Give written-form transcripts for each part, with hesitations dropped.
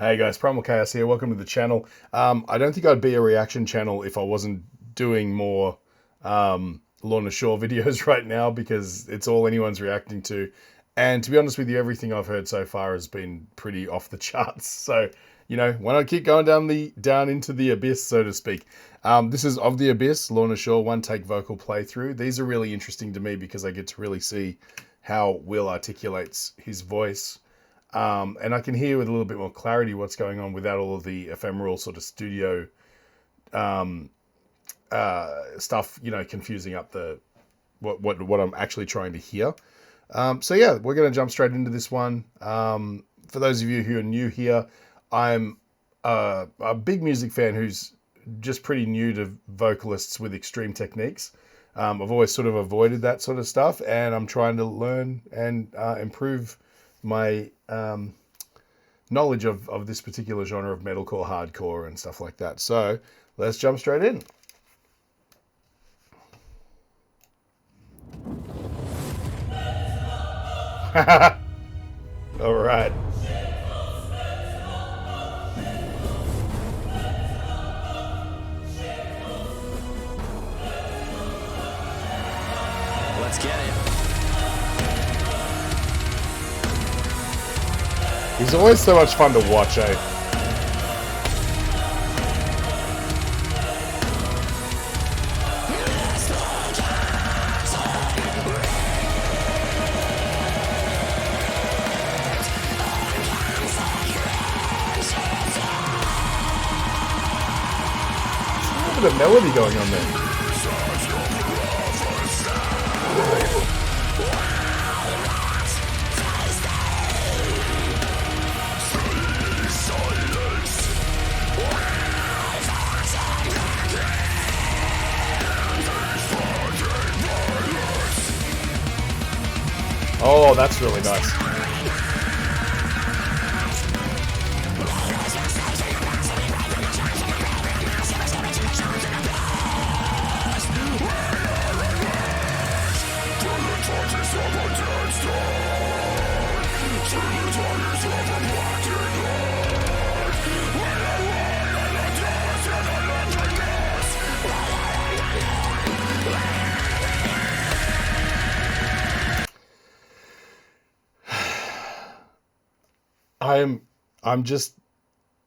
Hey guys, Primal Chaos here. Welcome to the channel. I don't think I'd be a reaction channel if I wasn't doing more Lorna Shore videos right now, because it's all anyone's reacting to. And to be honest with you, everything I've heard so far has been pretty off the charts. So, you know, why not keep going down into the abyss, so to speak. This is Of the Abyss, Lorna Shore, one-take vocal playthrough. These are really interesting to me because I get to really see how Will articulates his voice. And I can hear with a little bit more clarity what's going on without all of the ephemeral sort of studio stuff, you know, confusing up the what I'm actually trying to hear. So yeah, we're going to jump straight into this one. For those of you who are new here, I'm a big music fan who's just pretty new to vocalists with extreme techniques. I've always sort of avoided that sort of stuff, and I'm trying to learn and improve my knowledge of this particular genre of metalcore, hardcore, and stuff like that. So let's jump straight in. All right. Let's get it. He's always so much fun to watch, eh? There's a bit of melody going on there. Oh, that's really nice.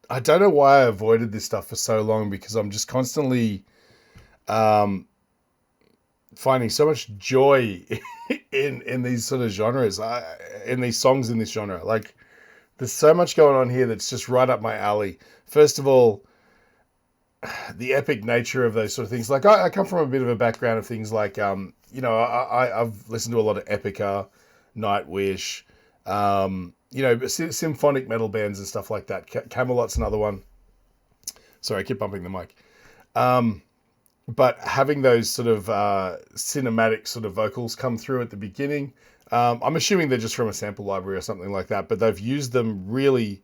I don't know why I avoided this stuff for so long, because I'm just constantly finding so much joy in these sort of genres, in these songs in this genre. Like, there's so much going on here that's just right up my alley. First of all, the epic nature of those sort of things. Like, I come from a bit of a background of things like, you know, I've listened to a lot of Epica, Nightwish, you know, symphonic metal bands and stuff like that. Camelot's another one. Sorry, I keep bumping the mic. But having those sort of cinematic sort of vocals come through at the beginning, I'm assuming they're just from a sample library or something like that, but they've used them really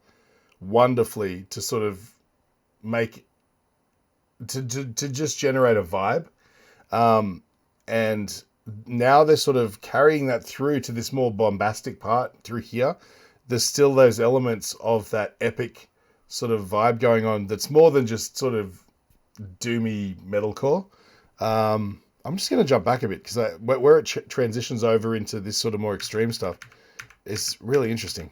wonderfully to sort of make, to just generate a vibe. And now they're sort of carrying that through to this more bombastic part through here. There's still those elements of that epic sort of vibe going on that's more than just sort of doomy metalcore. I'm just going to jump back a bit, because where it transitions over into this sort of more extreme stuff is really interesting.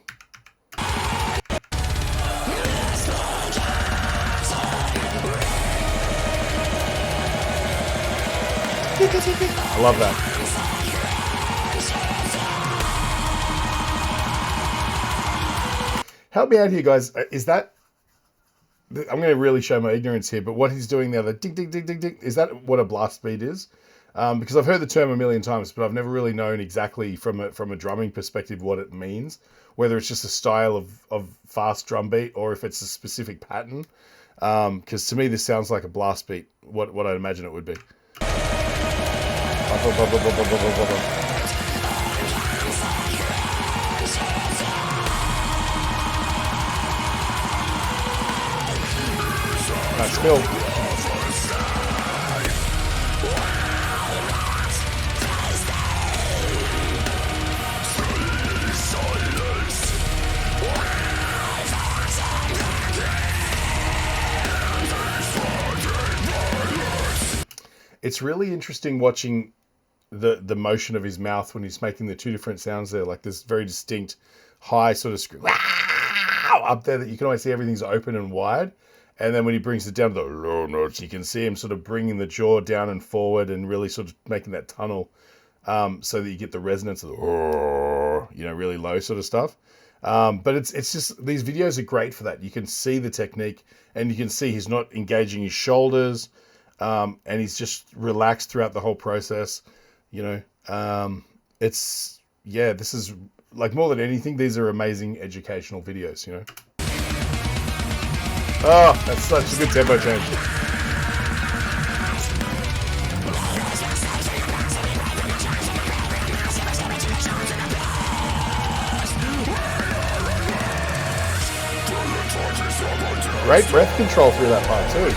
I love that. Help me out here, guys. Is that... I'm going to really show my ignorance here, but what he's doing there, the ding, ding, ding, ding, ding, is that what a blast beat is? Because I've heard the term a million times, but I've never really known exactly from a drumming perspective what it means, whether it's just a style of fast drum beat or if it's a specific pattern. Because to me, this sounds like a blast beat, what I'd imagine it would be. Nice fill. it's really interesting watching the motion of his mouth when he's making the two different sounds there, like this very distinct high sort of scream up there that you can always see everything's open and wide. And then when he brings it down to the low notes, you can see him sort of bringing the jaw down and forward and really sort of making that tunnel, so that you get the resonance of the, really low sort of stuff. But it's just, these videos are great for that. You can see the technique, and you can see he's not engaging his shoulders, and he's just relaxed throughout the whole process. This is, like, more than anything, these are amazing educational videos, Oh, that's such a good tempo change. Great breath control through that part too.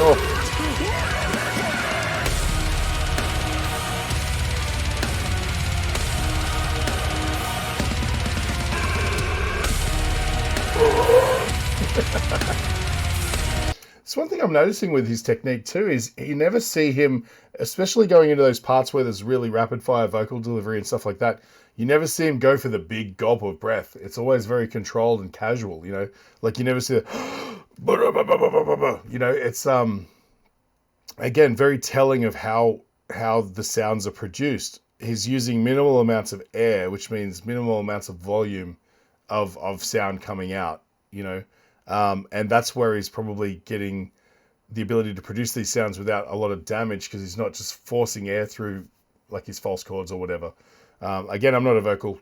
Oh. So one thing I'm noticing with his technique too is you never see him, especially going into those parts where there's really rapid fire vocal delivery and stuff like that, you never see him go for the big gulp of breath. It's always very controlled and casual, like you never see it's again very telling of how the sounds are produced. He's using minimal amounts of air, which means minimal amounts of volume of sound coming out, and that's where he's probably getting the ability to produce these sounds without a lot of damage, because he's not just forcing air through like his false chords or whatever. Again, I'm not a vocal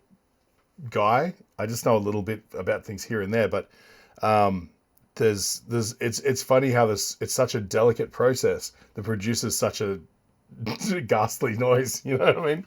guy. I just know a little bit about things here and there, but it's funny how it's such a delicate process that produces such a ghastly noise. You know what I mean?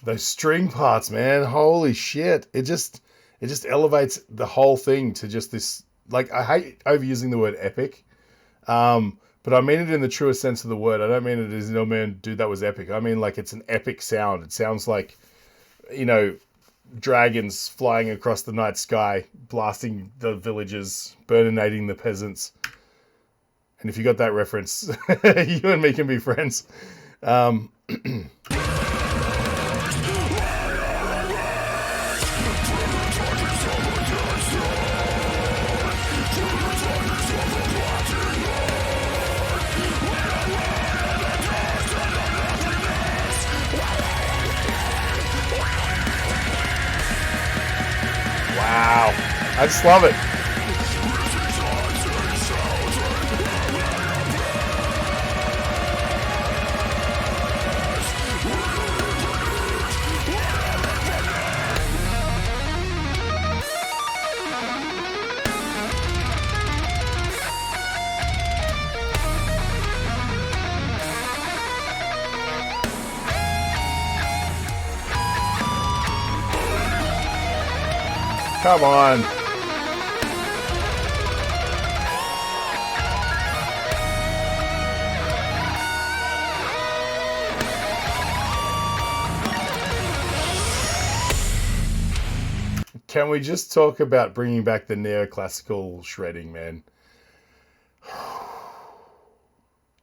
Those string parts, man, holy shit. It just elevates the whole thing to just this, like, I hate overusing the word epic, but I mean it in the truest sense of the word. I don't mean it as, man, dude, that was epic. I mean, like, it's an epic sound. It sounds like, dragons flying across the night sky, blasting the villages, burninating the peasants. And if you got that reference, you and me can be friends. Wow, I just love it. Come on. Can we just talk about bringing back the neoclassical shredding, man?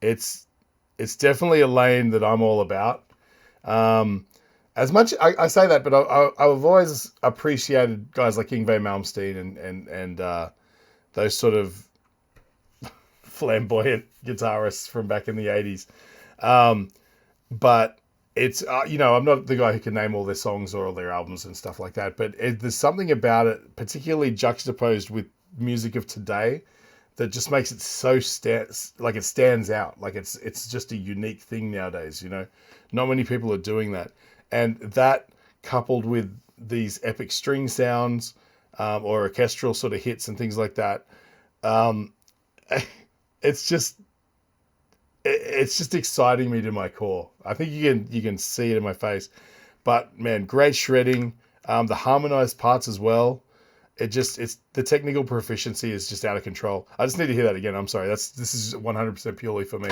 It's definitely a lane that I'm all about. As much I say that, but I've always appreciated guys like Yngwie Malmsteen and those sort of flamboyant guitarists from back in the 80s. But it's you know, I'm not the guy who can name all their songs or all their albums and stuff like that, but there's something about it, particularly juxtaposed with music of today, that just makes it so like it stands out. Like it's just a unique thing nowadays. You know, not many people are doing that, and that coupled with these epic string sounds or orchestral sort of hits and things like that, um, it's just exciting me to my core. I think you can see it in my face. But man, great shredding. The harmonized parts as well. It's the technical proficiency is just out of control. I just need to hear that again. I'm sorry. This is 100% purely for me.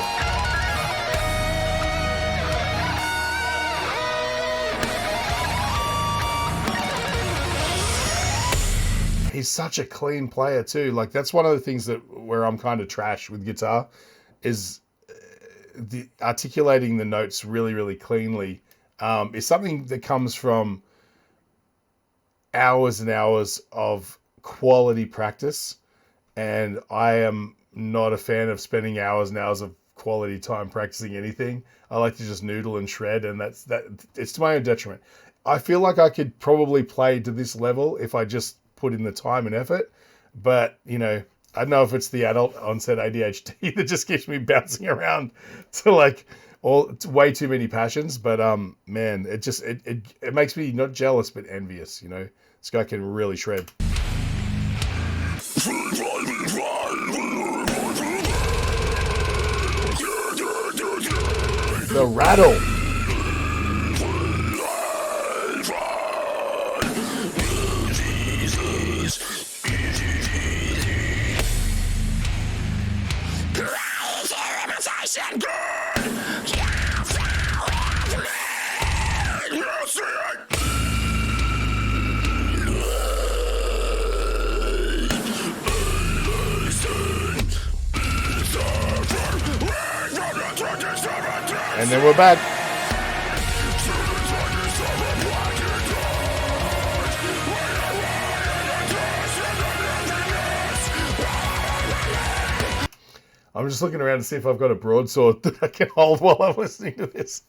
He's such a clean player too. Like that's one of the things where I'm kind of trash with guitar is the articulating the notes really, really cleanly is something that comes from hours and hours of quality practice. And I am not a fan of spending hours and hours of quality time practicing anything. I like to just noodle and shred, and it's to my own detriment. I feel like I could probably play to this level if I just put in the time and effort, but you know, I don't know if it's the adult onset ADHD that just keeps me bouncing around to like way too many passions. But man, it makes me not jealous but envious. You know, this guy can really shred. The rattle. And then we're back. I'm just looking around to see if I've got a broadsword that I can hold while I'm listening to this.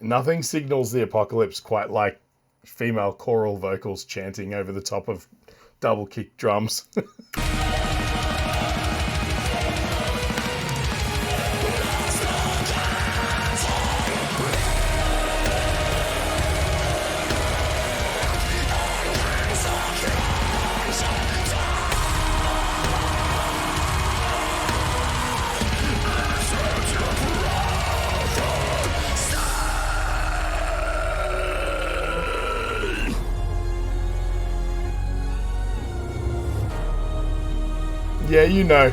Nothing signals the apocalypse quite like female choral vocals chanting over the top of double kick drums. Yeah, you know.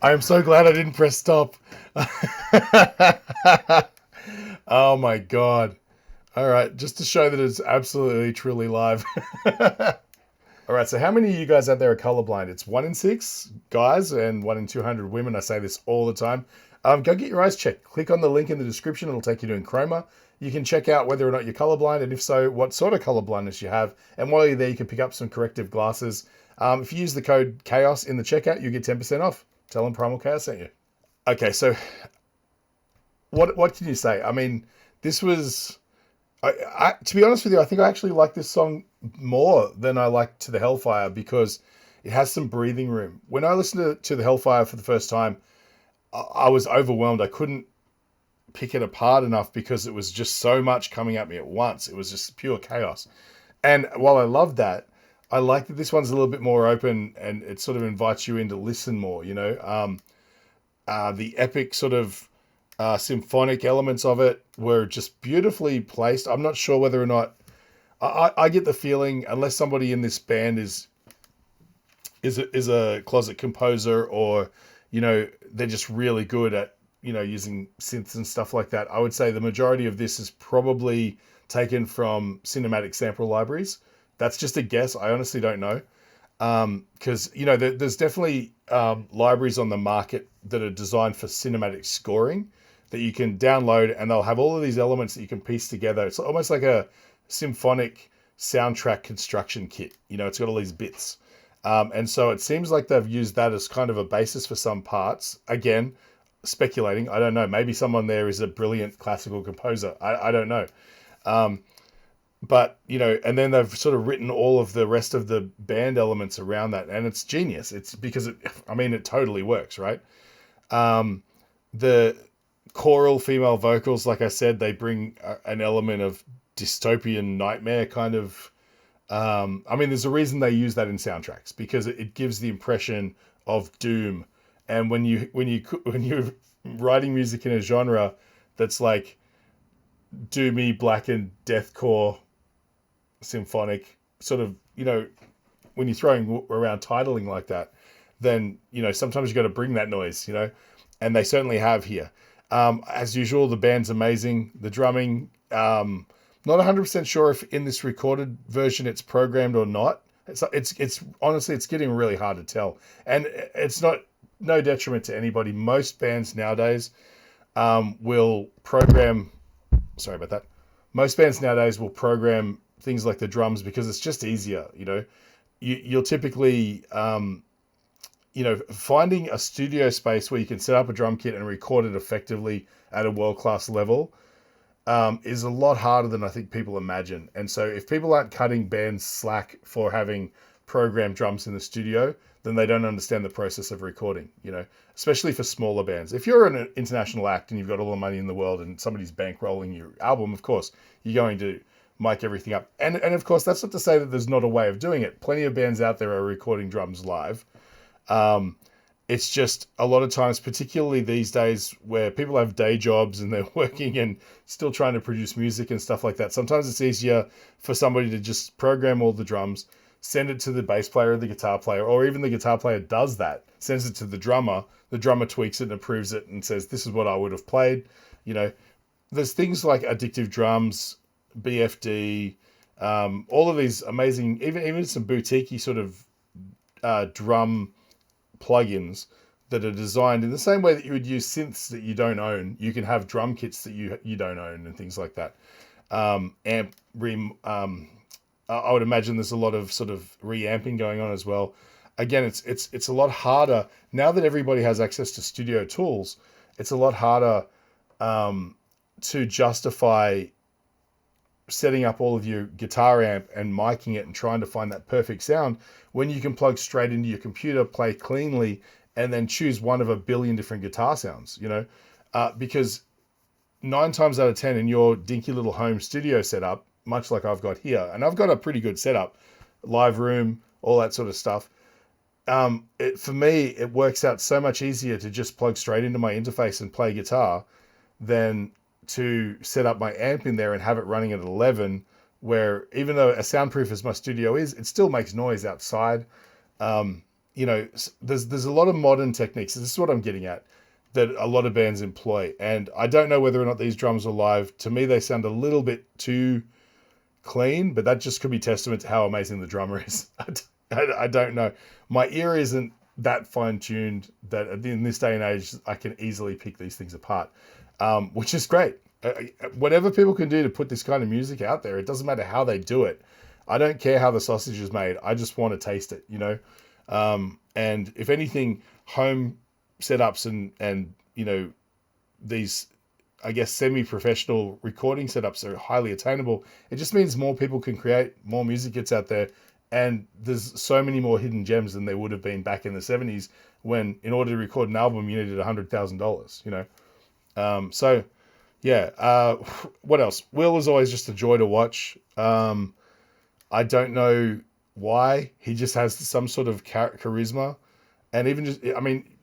I am so glad I didn't press stop. Oh my god. All right, just to show that it's absolutely truly live. All right, so how many of you guys out there are colorblind? It's 1 in 6 guys and 1 in 200 women. I say this all the time. Go get your eyes checked. Click on the link in the description. It'll take you to Enchroma. You can check out whether or not you're colorblind, and if so, what sort of colorblindness you have. And while you're there, you can pick up some corrective glasses. If you use the code CHAOS in the checkout, you get 10% off. Tell them Primal Chaos sent you. Okay, so what can you say? I mean, this was... to be honest with you, I think I actually like this song more than I like To the Hellfire because it has some breathing room. When I listened to the Hellfire for the first time, I was overwhelmed. I couldn't pick it apart enough because it was just so much coming at me at once. It was just pure chaos. And while I love that, I like that this one's a little bit more open and it sort of invites you in to listen more, you know. The epic sort of symphonic elements of it were just beautifully placed. I'm not sure whether or not I get the feeling, unless somebody in this band is a closet composer, or they're just really good at using synths and stuff like that. I would say the majority of this is probably taken from cinematic sample libraries. That's just a guess. I honestly don't know, because there's definitely libraries on the market that are designed for cinematic scoring that you can download, and they'll have all of these elements that you can piece together. It's almost like a symphonic soundtrack construction kit. It's got all these bits. And so it seems like they've used that as kind of a basis for some parts. Again, speculating, I don't know. Maybe someone there is a brilliant classical composer. I don't know. But, and then they've sort of written all of the rest of the band elements around that. And it's genius. It's because it totally works, right? The choral female vocals, like I said, they bring an element of dystopian nightmare kind of. There's a reason they use that in soundtracks, because it gives the impression of doom. And when you're writing music in a genre that's like doomy, black and deathcore, symphonic, sort of, when you're throwing around titling like that, then sometimes you got to bring that noise, and they certainly have here. As usual, the band's amazing. The drumming, not 100% sure if in this recorded version it's programmed or not. It's honestly, it's getting really hard to tell. And it's no detriment to anybody. Most bands nowadays will program, sorry about that. Most bands nowadays will program things like the drums because it's just easier, You'll typically, finding a studio space where you can set up a drum kit and record it effectively at a world-class level is a lot harder than I think people imagine. And so if people aren't cutting bands slack for having programmed drums in the studio, then they don't understand the process of recording, especially for smaller bands. If you're an international act and you've got all the money in the world and somebody's bankrolling your album, of course, you're going to mic everything up. And of course, that's not to say that there's not a way of doing it. Plenty of bands out there are recording drums live. It's just a lot of times, particularly these days where people have day jobs and they're working and still trying to produce music and stuff like that. Sometimes it's easier for somebody to just program all the drums, send it to the bass player or the guitar player, or even the guitar player does that, sends it to the drummer tweaks it and approves it and says, this is what I would have played. There's things like Addictive Drums, BFD, all of these amazing, even some boutique-y sort of drum plugins that are designed in the same way that you would use synths that you don't own. You can have drum kits that you don't own and things like that. I would imagine there's a lot of sort of reamping going on as well. Again, it's a lot harder now that everybody has access to studio tools. It's a lot harder to justify setting up all of your guitar amp and miking it and trying to find that perfect sound when you can plug straight into your computer, play cleanly, and then choose one of a billion different guitar sounds, because 9 times out of 10 in your dinky little home studio setup, much like I've got here, and I've got a pretty good setup, live room, all that sort of stuff. For me, it works out so much easier to just plug straight into my interface and play guitar than to set up my amp in there and have it running at 11, where even though as soundproof as my studio is, it still makes noise outside. There's a lot of modern techniques. This is what I'm getting at, that a lot of bands employ. And I don't know whether or not these drums are live. To me, they sound a little bit too clean, but that just could be testament to how amazing the drummer is. I don't know. My ear isn't that fine-tuned that in this day and age, I can easily pick these things apart. Which is great. Whatever people can do to put this kind of music out there, it doesn't matter how they do it. I don't care how the sausage is made. I just want to taste it, and if anything, home setups and these, I guess, semi-professional recording setups are highly attainable. It just means more people can create, more music gets out there, and there's so many more hidden gems than there would have been back in the 70s when, in order to record an album, you needed $100,000, So yeah, what else? Will is always just a joy to watch. I don't know why. He just has some sort of charisma. And even just,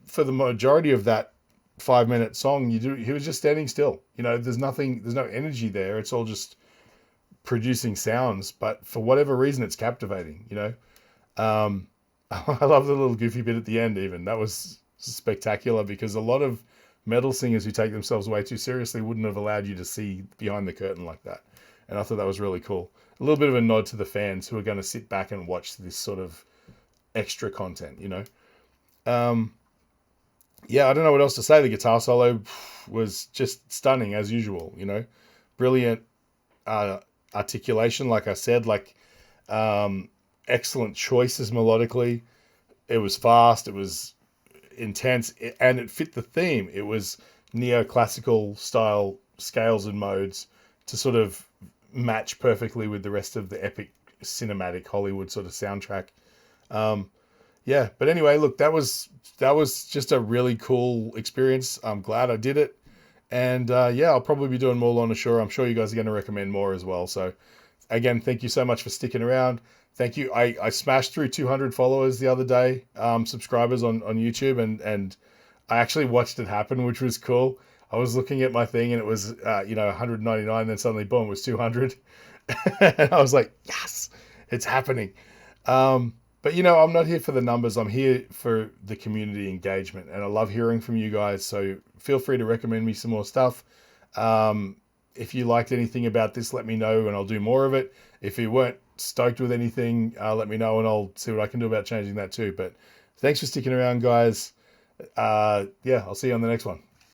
for the majority of that 5-minute song, he was just standing still. You know, there's no energy there. It's all just producing sounds, but for whatever reason, it's captivating. You know, I love the little goofy bit at the end. Even that was spectacular because a lot of metal singers who take themselves way too seriously wouldn't have allowed you to see behind the curtain like that. And I thought that was really cool. A little bit of a nod to the fans who are going to sit back and watch this sort of extra content, you know. Yeah, I don't know what else to say. The guitar solo was just stunning as usual, you know. Brilliant articulation, like I said, like excellent choices melodically. It was fast, it was intense, and it fit the theme. It was neoclassical style scales and modes to sort of match perfectly with the rest of the epic cinematic Hollywood sort of soundtrack. Yeah, but anyway, look, that was just a really cool experience. I'm glad I did it. And yeah, I'll probably be doing more Lorna Shore. I'm sure you guys are going to recommend more as well. So again, thank you so much for sticking around. Thank you. I smashed through 200 followers the other day, subscribers on YouTube, and I actually watched it happen, which was cool. I was looking at my thing and it was, 199, then suddenly, boom, it was 200. And I was like, yes, it's happening. But, I'm not here for the numbers. I'm here for the community engagement, and I love hearing from you guys. So feel free to recommend me some more stuff. If you liked anything about this, let me know and I'll do more of it. If you weren't stoked with anything, let me know and I'll see what I can do about changing that too. But thanks for sticking around, guys. Yeah, I'll see you on the next one.